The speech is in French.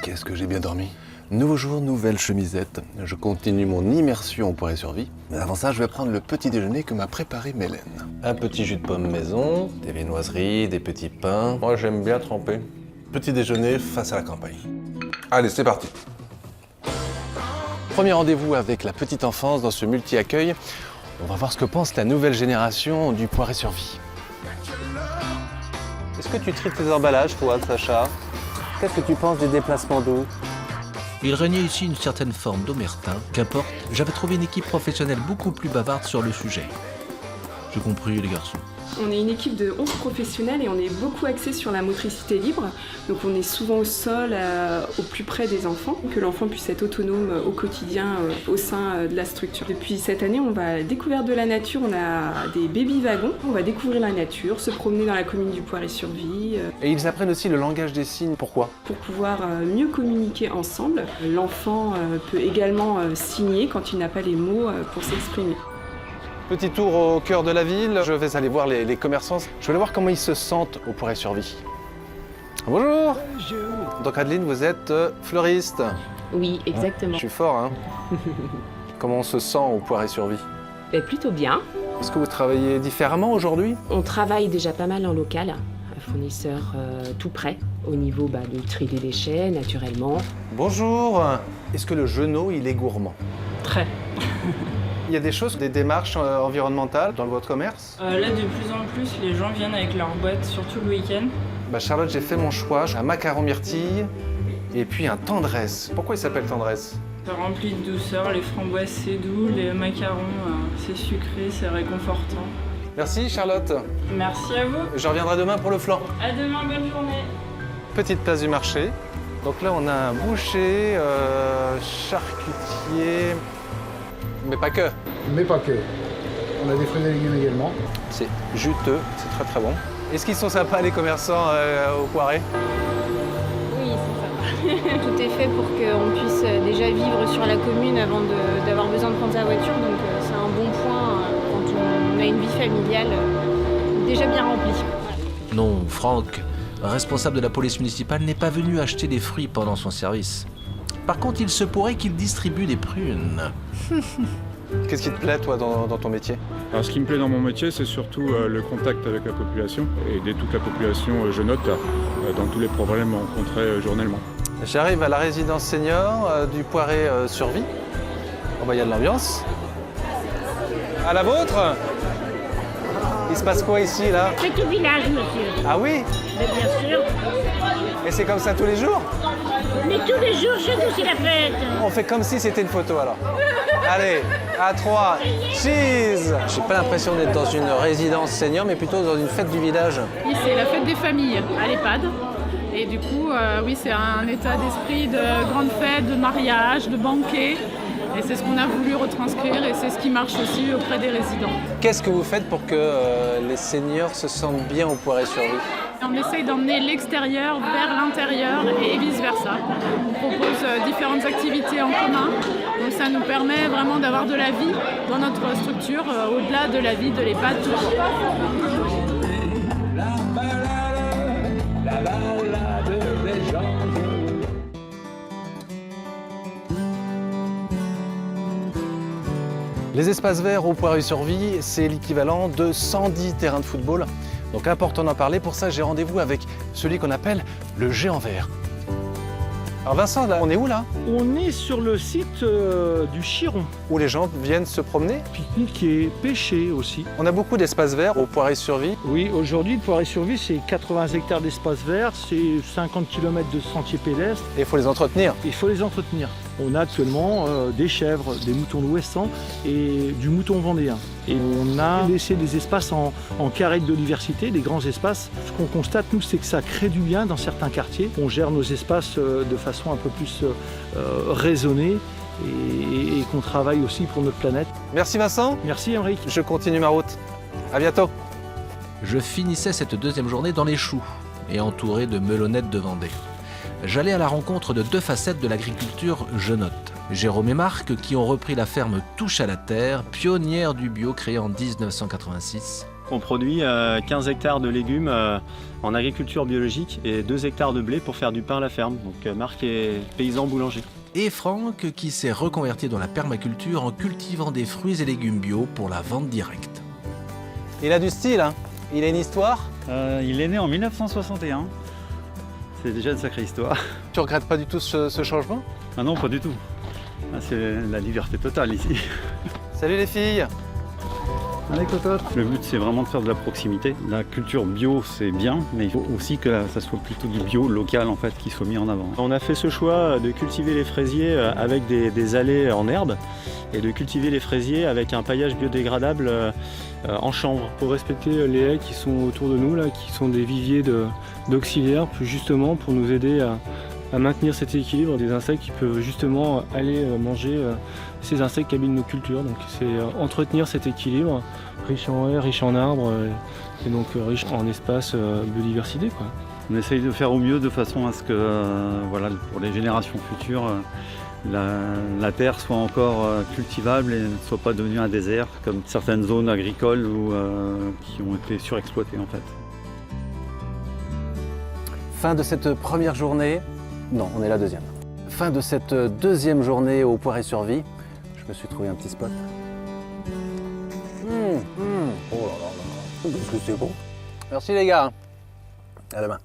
Qu'est-ce que j'ai bien dormi. Nouveau jour, nouvelle chemisette. Je continue mon immersion au Poiré-sur-Vie. Mais avant ça, je vais prendre le petit déjeuner que m'a préparé Mélène. Un petit jus de pomme maison, des viennoiseries, des petits pains. Moi, j'aime bien tremper. Petit déjeuner face à la campagne. Allez, c'est parti. Premier rendez-vous avec la petite enfance dans ce multi-accueil. On va voir ce que pense la nouvelle génération du Poiré-sur-Vie. Est-ce que tu tries tes emballages, toi, Sacha? Qu'est-ce que tu penses des déplacements d'eau? Il régnait ici une certaine forme d'omerta. Qu'importe, j'avais trouvé une équipe professionnelle beaucoup plus bavarde sur le sujet. J'ai compris, les garçons. On est une équipe de 11 professionnels et on est beaucoup axé sur la motricité libre. Donc on est souvent au sol, au plus près des enfants, que l'enfant puisse être autonome au quotidien au sein de la structure. Depuis cette année, on va à la découverte de la nature, on a des baby-wagons. On va découvrir la nature, se promener dans la commune du Poiré-sur-Vie. Et ils apprennent aussi le langage des signes. Pourquoi? Pour pouvoir mieux communiquer ensemble. L'enfant peut également signer quand il n'a pas les mots pour s'exprimer. Petit tour au cœur de la ville, je vais aller voir les commerçants. Je vais aller voir comment ils se sentent au Poiré-sur-Vie. Bonjour. Bonjour. Donc Adeline, vous êtes fleuriste. Oui, exactement. Je suis fort, hein. Comment on se sent au Poiré-sur-Vie? Plutôt bien. Est-ce que vous travaillez différemment aujourd'hui? On travaille déjà pas mal en local, un fournisseur tout prêt, au niveau du tri des déchets, naturellement. Bonjour. Est-ce que le genou, il est gourmand? Très. Il y a des choses, des démarches environnementales dans votre commerce? Là, de plus en plus, les gens viennent avec leurs boîtes, surtout le week-end. Charlotte, j'ai fait mon choix. Un macaron myrtille et puis un tendresse. Pourquoi il s'appelle tendresse? C'est rempli de douceur, les framboises c'est doux, les macarons c'est sucré, c'est réconfortant. Merci Charlotte. Merci à vous. Je reviendrai demain pour le flan. À demain, bonne journée. Petite place du marché. Donc là, on a un boucher, charcutier, mais pas que. Mais pas que. On a des fruits et légumes également. C'est juteux, c'est très très bon. Est-ce qu'ils sont sympas les commerçants au Poiré? Oui, c'est sympa. Tout est fait pour qu'on puisse déjà vivre sur la commune avant d'avoir besoin de prendre sa voiture. Donc c'est un bon point quand on a une vie familiale déjà bien remplie. Non, Franck, responsable de la police municipale, n'est pas venu acheter des fruits pendant son service. Par contre, il se pourrait qu'il distribue des prunes. Qu'est-ce qui te plaît, toi, dans ton métier? Alors, ce qui me plaît dans mon métier, c'est surtout le contact avec la population et aider toute la population jeune dans tous les problèmes rencontrés journellement. J'arrive à la résidence senior du Poiré-sur-Vie. Oh, il y a de l'ambiance. À la vôtre? Il se passe quoi ici, là? Petit village, monsieur. Ah oui? Mais bien sûr. Et c'est comme ça tous les jours? Mais tous les jours, chez nous, c'est la fête. On fait comme si c'était une photo, alors. Allez, à 3, cheese! J'ai pas l'impression d'être dans une résidence senior, mais plutôt dans une fête du village. Oui, c'est la fête des familles à l'EHPAD. Et du coup, oui, c'est un état d'esprit de grande fête, de mariage, de banquet. Et c'est ce qu'on a voulu retranscrire et c'est ce qui marche aussi auprès des résidents. Qu'est-ce que vous faites pour que les seniors se sentent bien au Poiré-sur-Vie? On essaye d'emmener l'extérieur vers l'intérieur et vice-versa. On propose différentes activités en commun. Donc ça nous permet vraiment d'avoir de la vie dans notre structure, au-delà de la vie de l'EHPAD. Les espaces verts au Poiré-sur-Vie, c'est l'équivalent de 110 terrains de football. Donc important d'en parler, pour ça j'ai rendez-vous avec celui qu'on appelle le géant vert. Alors Vincent, là, on est où là? On est sur le site du Chiron. Où les gens viennent se promener? Pique-niquer, pêcher aussi. On a beaucoup d'espaces verts au Poiré-sur-Vie. Oui, aujourd'hui, le Poiré-sur-Vie, c'est 80 hectares d'espaces verts, c'est 50 km de sentiers pédestres. Et il faut les entretenir. Il faut les entretenir. On a actuellement des chèvres, des moutons d'Ouessant et du mouton vendéen. Et on a laissé des espaces en carré de biodiversité, des grands espaces. Ce qu'on constate, nous, c'est que ça crée du lien dans certains quartiers. On gère nos espaces de façon un peu plus raisonnée et qu'on travaille aussi pour notre planète. Merci Vincent. Merci Henrik. Je continue ma route. À bientôt. Je finissais cette deuxième journée dans les choux et entouré de melonnettes de Vendée. J'allais à la rencontre de deux facettes de l'agriculture jeunotte. Jérôme et Marc, qui ont repris la ferme Touche à la Terre, pionnière du bio créée en 1986. On produit 15 hectares de légumes en agriculture biologique et 2 hectares de blé pour faire du pain à la ferme. Donc Marc est paysan boulanger. Et Franck qui s'est reconverti dans la permaculture en cultivant des fruits et légumes bio pour la vente directe. Il a du style, hein. Il a une histoire. Il est né en 1961. C'est déjà une sacrée histoire. Tu regrettes pas du tout ce changement? Ah non, pas du tout. Ah, c'est la liberté totale ici. Salut les filles. Allez, cocotte. Le but, c'est vraiment de faire de la proximité. La culture bio, c'est bien, mais il faut aussi que ça soit plutôt du bio local en fait, qui soit mis en avant. On a fait ce choix de cultiver les fraisiers avec des allées en herbe et de cultiver les fraisiers avec un paillage biodégradable en chanvre. Pour respecter les haies qui sont autour de nous, là, qui sont des viviers d'auxiliaires, justement pour nous aider à maintenir cet équilibre des insectes qui peuvent justement aller manger ces insectes qui habitent nos cultures. Donc c'est entretenir cet équilibre, riche en haies, riche en arbres et donc riche en espace biodiversité, quoi. On essaye de faire au mieux de façon à ce que voilà, pour les générations futures, la terre soit encore cultivable et ne soit pas devenue un désert comme certaines zones agricoles qui ont été surexploitées en fait. Fin de cette première journée. Non, on est la deuxième. Fin de cette deuxième journée au Poiré-sur-Vie. Je me suis trouvé un petit spot. Oh là là là, qu'est-ce que c'est bon. Merci les gars. À demain.